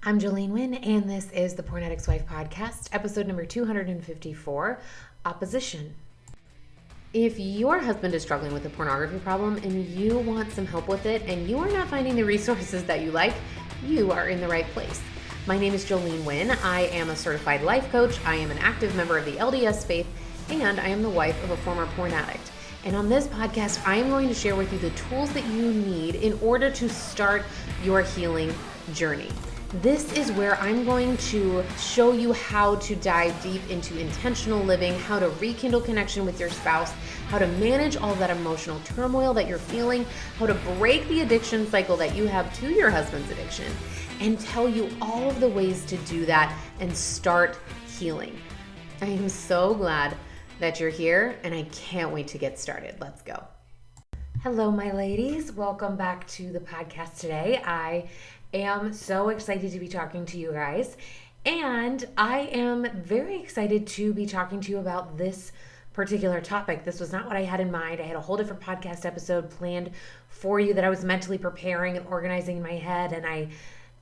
I'm Jolene Wynn, and this is the Porn Addict's Wife podcast, episode number 254, Opposition. If your husband is struggling with a pornography problem and you want some help with it and you are not finding the resources that you like, you are in the right place. My name is Jolene Wynn. I am a certified life coach. I am an active member of the LDS faith, and I am the wife of a former porn addict. And on this podcast, I am going to share with you the tools that you need in order to start your healing journey. This is where I'm going to show you how to dive deep into intentional living, how to rekindle connection with your spouse, how to manage all that emotional turmoil that you're feeling, how to break the addiction cycle that you have to your husband's addiction, and tell you all of the ways to do that and start healing. I am so glad that you're here, and I can't wait to get started. Let's go. Hello, my ladies. Welcome back to the podcast today. I am so excited to be talking to you guys, and I am very excited to be talking to you about this particular topic. This was not what I had in mind. I had a whole different podcast episode planned for you that I was mentally preparing and organizing in my head, and I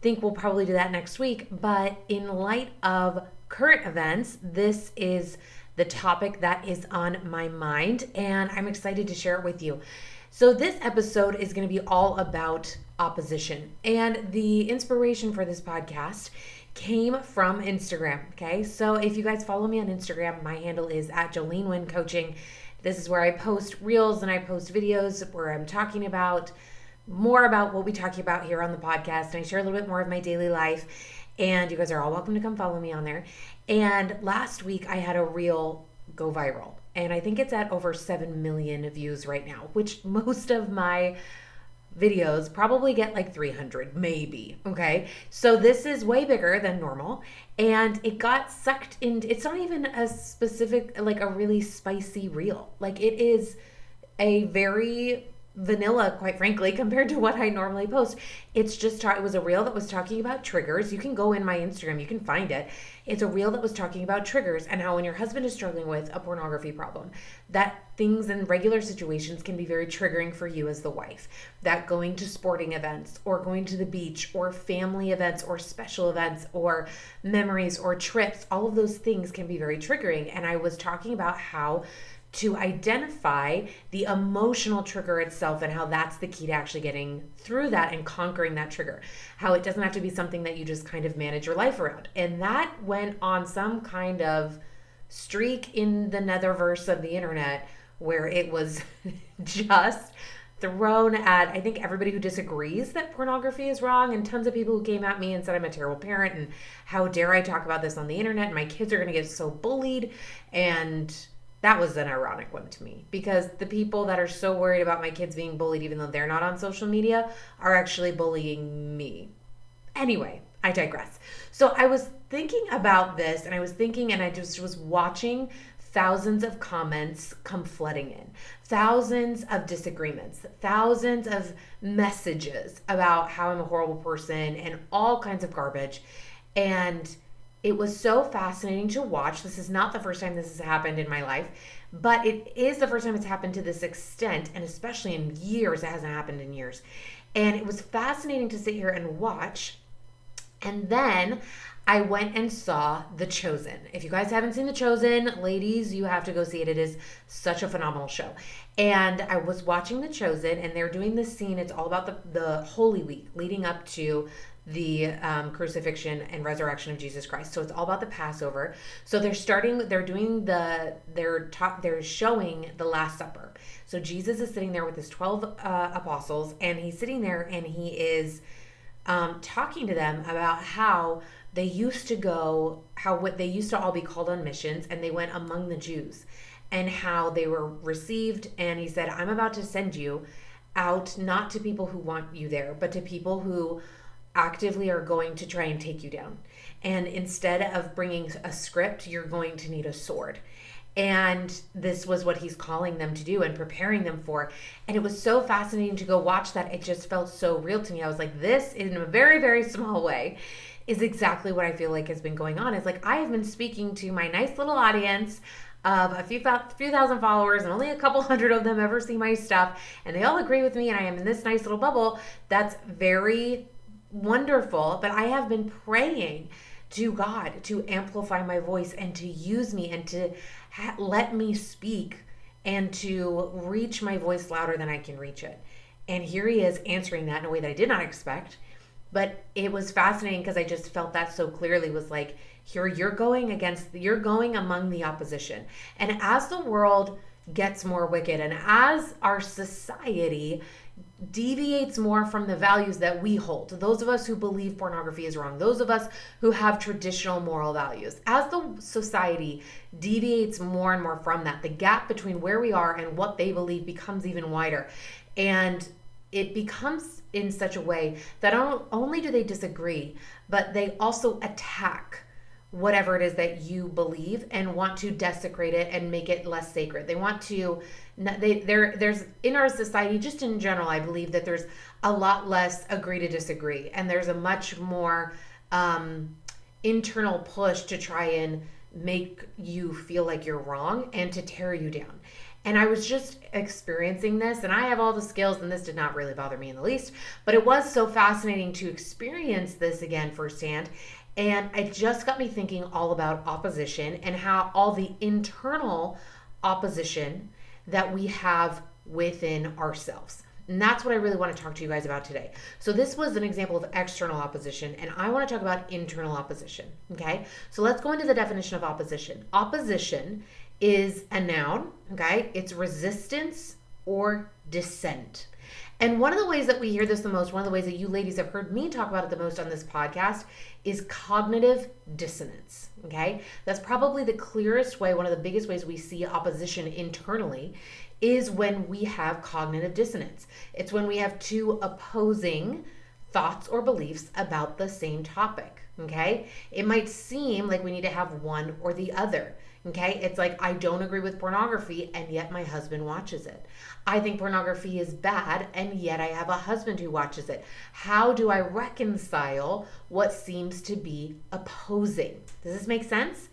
think we'll probably do that next week. But in light of current events, this is the topic that is on my mind, and I'm excited to share it with you. So this episode is going to be all about opposition, and the inspiration for this podcast came from Instagram. Okay, so if you guys follow me on Instagram, my handle is at Jolene Wynn Coaching. This is where I post reels and I post videos where I'm talking about more about what we talk about here on the podcast, and I share a little bit more of my daily life. And you guys are all welcome to come follow me on there. And last week I had a reel go viral, and I think it's at over 7 million views right now, which most of my videos probably get like 300 maybe. Okay, so this is way bigger than normal, and it got sucked in. It's not even a specific, like a really spicy reel. Like, it is a very vanilla, quite frankly, compared to what I normally post. It's just it was a reel that was talking about triggers. You can go in my Instagram, you can find it. It's a reel that was talking about triggers and how when your husband is struggling with a pornography problem, that things in regular situations can be very triggering for you as the wife. That going to sporting events or going to the beach or family events or special events or memories or trips, all of those things can be very triggering. And I was talking about how to identify the emotional trigger itself and how that's the key to actually getting through that and conquering that trigger. How it doesn't have to be something that you just kind of manage your life around. And that went on some kind of streak in the netherverse of the internet where it was just thrown at, I think, everybody who disagrees that pornography is wrong, and tons of people who came at me and said I'm a terrible parent and how dare I talk about this on the internet and my kids are going to get so bullied. And that was an ironic one to me, because the people that are so worried about my kids being bullied, even though they're not on social media, are actually bullying me. Anyway, I digress. So I was thinking about this, and I just was watching thousands of comments come flooding in, thousands of disagreements, thousands of messages about how I'm a horrible person and all kinds of garbage. And it was so fascinating to watch. This is not the first time this has happened in my life, but it is the first time it's happened to this extent, and especially in years. It hasn't happened in years. And it was fascinating to sit here and watch. And then I went and saw The Chosen. If you guys haven't seen The Chosen, ladies, you have to go see it. It is such a phenomenal show. And I was watching The Chosen, and they're doing this scene. It's all about the Holy Week leading up to the crucifixion and resurrection of Jesus Christ. So it's all about the Passover. So they're showing the Last Supper. So Jesus is sitting there with his 12 apostles, and he's sitting there and he is talking to them about how they used to all be called on missions, and they went among the Jews, and how they were received. And he said, I'm about to send you out, not to people who want you there, but to people who actively are going to try and take you down. And instead of bringing a script, you're going to need a sword. And this was what he's calling them to do and preparing them for. And it was so fascinating to go watch that. It just felt so real to me. I was like, this, in a very, very small way, is exactly what I feel like has been going on. It's like I have been speaking to my nice little audience of a few thousand followers, and only a couple hundred of them ever see my stuff, and they all agree with me, and I am in this nice little bubble that's very wonderful, but I have been praying to God to amplify my voice and to use me and to let me speak and to reach my voice louder than I can reach it. And here he is answering that in a way that I did not expect. But it was fascinating because I just felt that so clearly. Was like, here you're going among the opposition. And as the world gets more wicked and as our society deviates more from the values that we hold, those of us who believe pornography is wrong, those of us who have traditional moral values, as the society deviates more and more from that, the gap between where we are and what they believe becomes even wider. And it becomes in such a way that not only do they disagree, but they also attack whatever it is that you believe and want to desecrate it and make it less sacred. They want to, there's in our society, just in general, I believe that there's a lot less agree to disagree. And there's a much more internal push to try and make you feel like you're wrong and to tear you down. And I was just experiencing this, and I have all the skills, and this did not really bother me in the least, but it was so fascinating to experience this again firsthand. And it just got me thinking all about opposition and how all the internal opposition that we have within ourselves. And that's what I really want to talk to you guys about today. So this was an example of external opposition, and I want to talk about internal opposition, okay? So let's go into the definition of opposition. Opposition is a noun, okay? It's resistance or dissent. And one of the ways that we hear this the most, one of the ways that you ladies have heard me talk about it the most on this podcast is cognitive dissonance, okay? That's probably the clearest way, one of the biggest ways we see opposition internally is when we have cognitive dissonance. It's when we have two opposing thoughts or beliefs about the same topic, okay? It might seem like we need to have one or the other. Okay, it's like I don't agree with pornography and yet my husband watches it. I think pornography is bad and yet I have a husband who watches it. How do I reconcile what seems to be opposing? Does this make sense?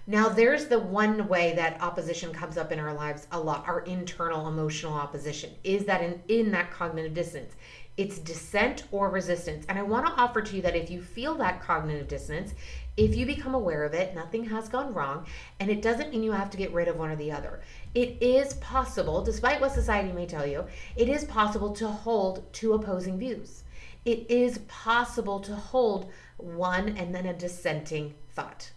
Now, there's the one way that opposition comes up in our lives a lot, our internal emotional opposition, is that in that cognitive dissonance. It's dissent or resistance. And I want to offer to you that if you feel that cognitive dissonance, if you become aware of it, nothing has gone wrong, and it doesn't mean you have to get rid of one or the other. It is possible, despite what society may tell you, it is possible to hold two opposing views. It is possible to hold one and then a dissenting thought.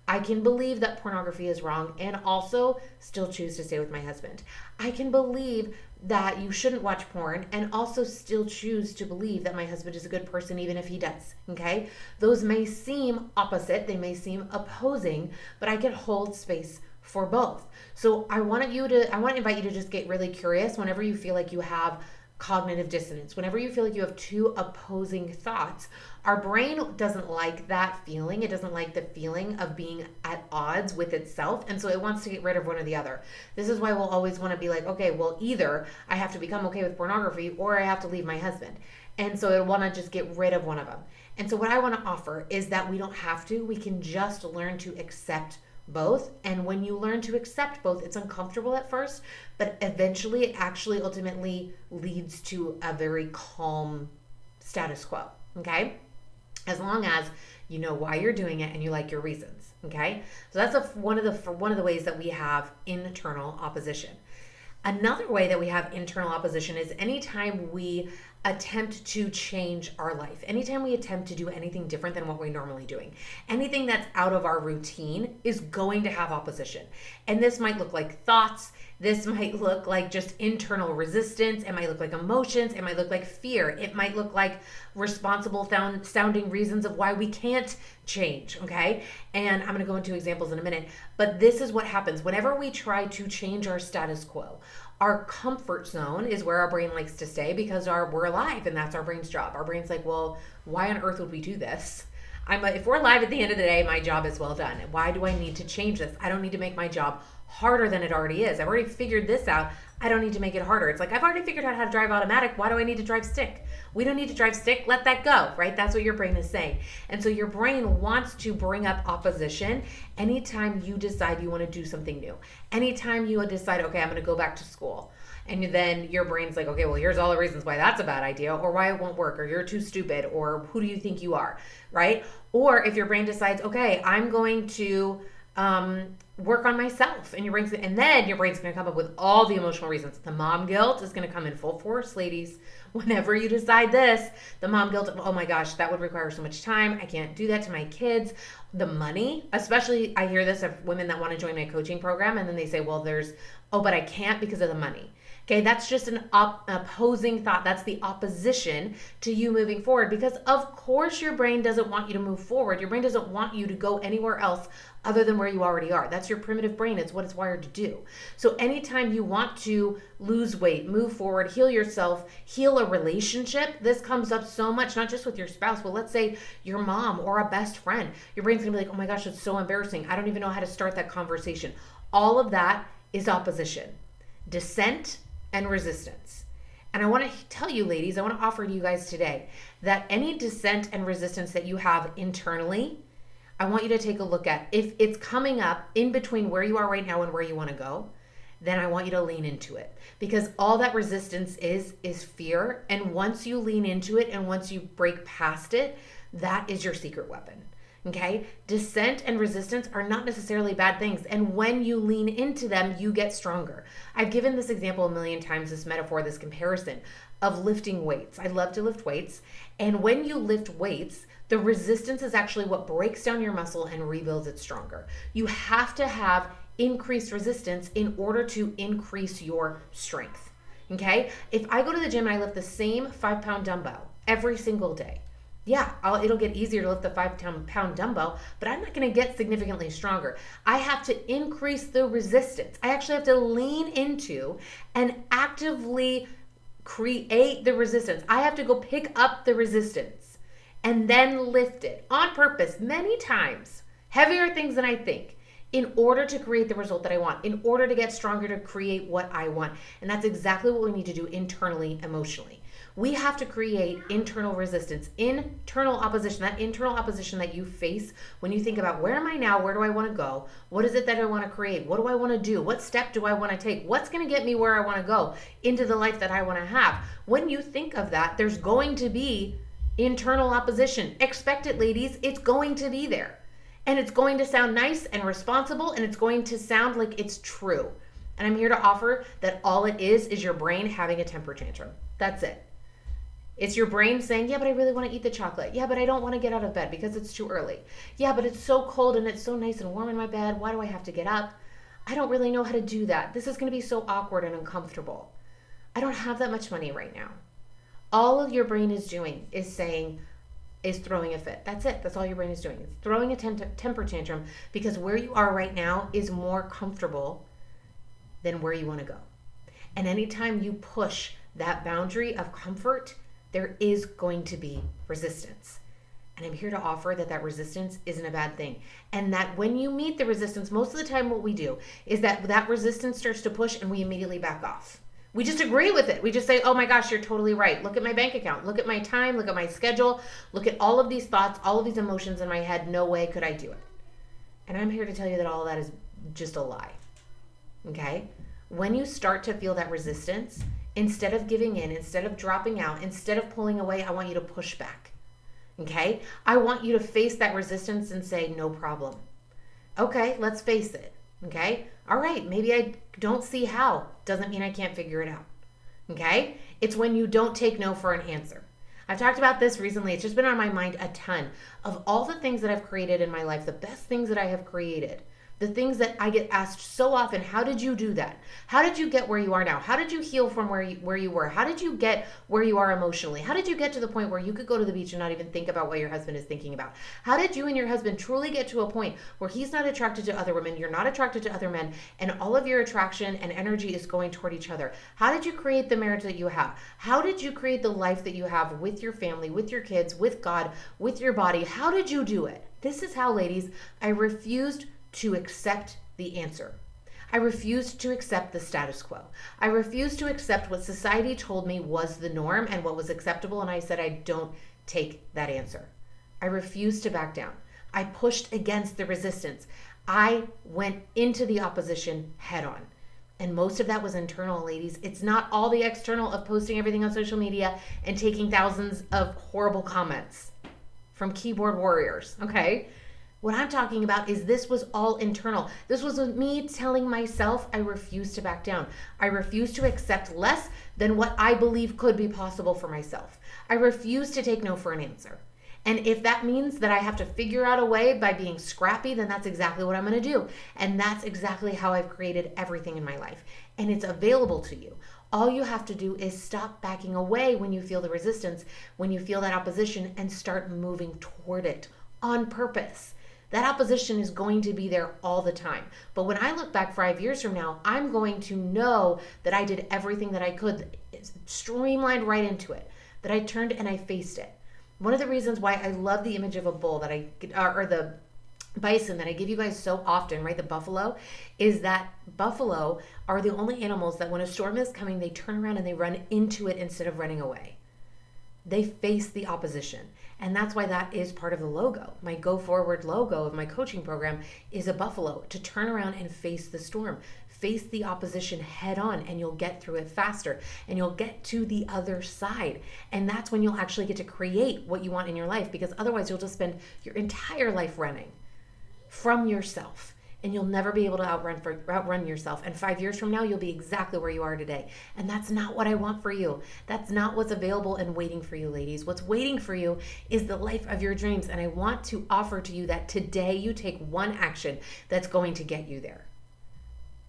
I can believe that pornography is wrong and also still choose to stay with my husband. I can believe that you shouldn't watch porn and also still choose to believe that my husband is a good person even if he does, okay? Those may seem opposite, they may seem opposing, but I can hold space for both. So I want to invite you to just get really curious whenever you feel like you have cognitive dissonance, whenever you feel like you have two opposing thoughts. Our brain doesn't like that feeling. It doesn't like the feeling of being at odds with itself. And so it wants to get rid of one or the other. This is why we'll always want to be like, okay, well, either I have to become okay with pornography or I have to leave my husband. And so it'll want to just get rid of one of them. And so what I want to offer is that we don't have to. We can just learn to accept both. And when you learn to accept both, it's uncomfortable at first, but eventually it actually ultimately leads to a very calm status quo, okay? As long as you know why you're doing it and you like your reasons, okay? So that's one of the ways that we have internal opposition. Another way that we have internal opposition is anytime we attempt to change our life, anytime we attempt to do anything different than what we're normally doing, anything that's out of our routine is going to have opposition. And this might look like thoughts, this might look like just internal resistance, it might look like emotions, it might look like fear, it might look like responsible sounding reasons of why we can't change, okay? And I'm going to go into examples in a minute, but this is what happens whenever we try to change our status quo. Our comfort zone is where our brain likes to stay because we're alive and that's our brain's job. Our brain's like, well, why on earth would we do this? If we're alive at the end of the day, my job is well done. Why do I need to change this? I don't need to make my job harder than it already is. I've already figured this out. I don't need to make it harder. It's like, I've already figured out how to drive automatic. Why do I need to drive stick? We don't need to drive stick. Let that go, right? That's what your brain is saying. And so your brain wants to bring up opposition anytime you decide you want to do something new. Anytime you decide, okay, I'm going to go back to school. And then your brain's like, okay, well, here's all the reasons why that's a bad idea, or why it won't work, or you're too stupid, or who do you think you are, right? Or if your brain decides, okay, I'm going to work on myself, and then your brain's going to come up with all the emotional reasons. The mom guilt is going to come in full force, ladies. Whenever you decide this, the mom guilt, oh my gosh, that would require so much time. I can't do that to my kids. The money, especially I hear this of women that want to join my coaching program, and then they say, well, but I can't because of the money. Okay, that's just an opposing thought. That's the opposition to you moving forward, because of course your brain doesn't want you to move forward. Your brain doesn't want you to go anywhere else other than where you already are. That's your primitive brain. It's what it's wired to do. So anytime you want to lose weight, move forward, heal yourself, heal a relationship, this comes up so much, not just with your spouse, but let's say your mom or a best friend. Your brain's gonna be like, oh my gosh, it's so embarrassing. I don't even know how to start that conversation. All of that is opposition, dissent, and resistance. And I want to tell you, ladies, I want to offer to you guys today that any dissent and resistance that you have internally, I want you to take a look at. If it's coming up in between where you are right now and where you want to go, then I want you to lean into it, because all that resistance is fear. And once you lean into it and once you break past it, that is your secret weapon. Okay? Dissent and resistance are not necessarily bad things. And when you lean into them, you get stronger. I've given this example a million times, this metaphor, this comparison of lifting weights. I love to lift weights. And when you lift weights, the resistance is actually what breaks down your muscle and rebuilds it stronger. You have to have increased resistance in order to increase your strength. Okay? If I go to the gym and I lift the same 5-pound dumbbell every single day, yeah, it'll get easier to lift the 5-pound dumbbell, but I'm not going to get significantly stronger. I have to increase the resistance. I actually have to lean into and actively create the resistance. I have to go pick up the resistance and then lift it on purpose many times, heavier things than I think, in order to create the result that I want, in order to get stronger, to create what I want. And that's exactly what we need to do internally, emotionally. We have to create internal resistance, internal opposition, that internal opposition that you face when you think about, where am I now? Where do I want to go? What is it that I want to create? What do I want to do? What step do I want to take? What's going to get me where I want to go into the life that I want to have? When you think of that, there's going to be internal opposition. Expect it, ladies. It's going to be there. And it's going to sound nice and responsible, and it's going to sound like it's true. And I'm here to offer that all it is your brain having a temper tantrum. That's it. It's your brain saying, yeah, but I really want to eat the chocolate. Yeah, but I don't want to get out of bed because it's too early. Yeah, but it's so cold and it's so nice and warm in my bed. Why do I have to get up? I don't really know how to do that. This is going to be so awkward and uncomfortable. I don't have that much money right now. All of your brain is doing is throwing a fit. That's it. That's all your brain is doing. It's throwing a temper tantrum because where you are right now is more comfortable than where you want to go. And anytime you push that boundary of comfort, there is going to be resistance. And I'm here to offer that resistance isn't a bad thing. And that when you meet the resistance, most of the time what we do is that resistance starts to push and we immediately back off. We just agree with it. We just say, oh my gosh, you're totally right. Look at my bank account. Look at my time. Look at my schedule. Look at all of these thoughts, all of these emotions in my head. No way could I do it. And I'm here to tell you that all of that is just a lie. Okay? When you start to feel that resistance, instead of giving in, instead of dropping out, instead of pulling away, I want you to push back. Okay? I want you to face that resistance and say, no problem. Okay, let's face it. Okay? All right, maybe I don't see how. Doesn't mean I can't figure it out. Okay? It's when you don't take no for an answer. I've talked about this recently. It's just been on my mind a ton. Of all the things that I've created in my life, the best things that I have created, the things that I get asked so often, how did you do that? How did you get where you are now? How did you heal from where you were? How did you get where you are emotionally? How did you get to the point where you could go to the beach and not even think about what your husband is thinking about? How did you and your husband truly get to a point where he's not attracted to other women, you're not attracted to other men, and all of your attraction and energy is going toward each other? How did you create the marriage that you have? How did you create the life that you have with your family, with your kids, with God, with your body? How did you do it? This is how, ladies, I refused to accept the answer. I refused to accept the status quo. I refused to accept what society told me was the norm and what was acceptable, and I said I don't take that answer. I refused to back down. I pushed against the resistance. I went into the opposition head on. And most of that was internal, ladies. It's not all the external of posting everything on social media and taking thousands of horrible comments from keyboard warriors, okay? What I'm talking about is this was all internal. This was me telling myself I refuse to back down. I refuse to accept less than what I believe could be possible for myself. I refuse to take no for an answer. And if that means that I have to figure out a way by being scrappy, then that's exactly what I'm going to do. And that's exactly how I've created everything in my life. And it's available to you. All you have to do is stop backing away when you feel the resistance, when you feel that opposition, and start moving toward it on purpose. That opposition is going to be there all the time. But when I look back 5 years from now, I'm going to know that I did everything that I could, streamlined right into it, that I turned and I faced it. One of the reasons why I love the image of a bull or the bison that I give you guys so often, right? The buffalo, is that buffalo are the only animals that when a storm is coming, they turn around and they run into it instead of running away. They face the opposition. And that's why that is part of the logo. My Go Forward logo of my coaching program is a buffalo, to turn around and face the storm, face the opposition head on, and you'll get through it faster and you'll get to the other side. And that's when you'll actually get to create what you want in your life, because otherwise you'll just spend your entire life running from yourself. And you'll never be able to outrun yourself. And 5 years from now, you'll be exactly where you are today. And that's not what I want for you. That's not what's available and waiting for you, ladies. What's waiting for you is the life of your dreams. And I want to offer to you that today you take one action that's going to get you there.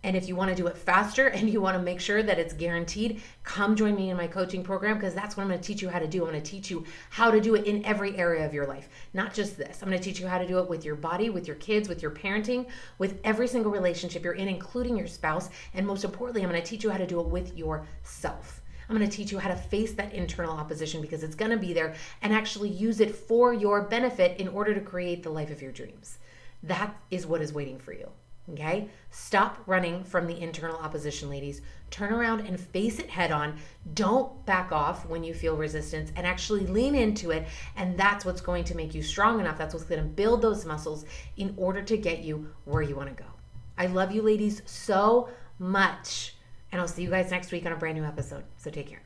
And if you want to do it faster and you want to make sure that it's guaranteed, come join me in my coaching program, because that's what I'm going to teach you how to do. I'm going to teach you how to do it in every area of your life, not just this. I'm going to teach you how to do it with your body, with your kids, with your parenting, with every single relationship you're in, including your spouse. And most importantly, I'm going to teach you how to do it with yourself. I'm going to teach you how to face that internal opposition, because it's going to be there, and actually use it for your benefit in order to create the life of your dreams. That is what is waiting for you. Okay? Stop running from the internal opposition, ladies. Turn around and face it head on. Don't back off when you feel resistance, and actually lean into it. And that's what's going to make you strong enough. That's what's going to build those muscles in order to get you where you want to go. I love you, ladies, so much. And I'll see you guys next week on a brand new episode. So take care.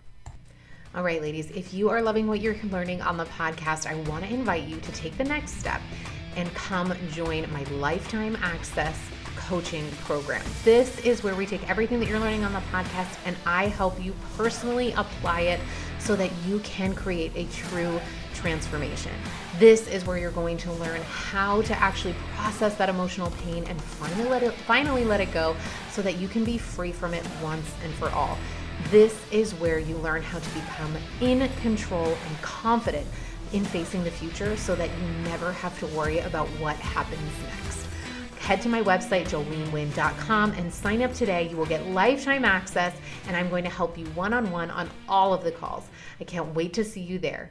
All right, ladies, if you are loving what you're learning on the podcast, I want to invite you to take the next step and come join my Lifetime Access coaching program. This is where we take everything that you're learning on the podcast and I help you personally apply it so that you can create a true transformation. This is where you're going to learn how to actually process that emotional pain and finally let it go so that you can be free from it once and for all. This is where you learn how to become in control and confident in facing the future so that you never have to worry about what happens next. Head to my website, joleneWynn.com, and sign up today. You will get lifetime access, and I'm going to help you one-on-one on all of the calls. I can't wait to see you there.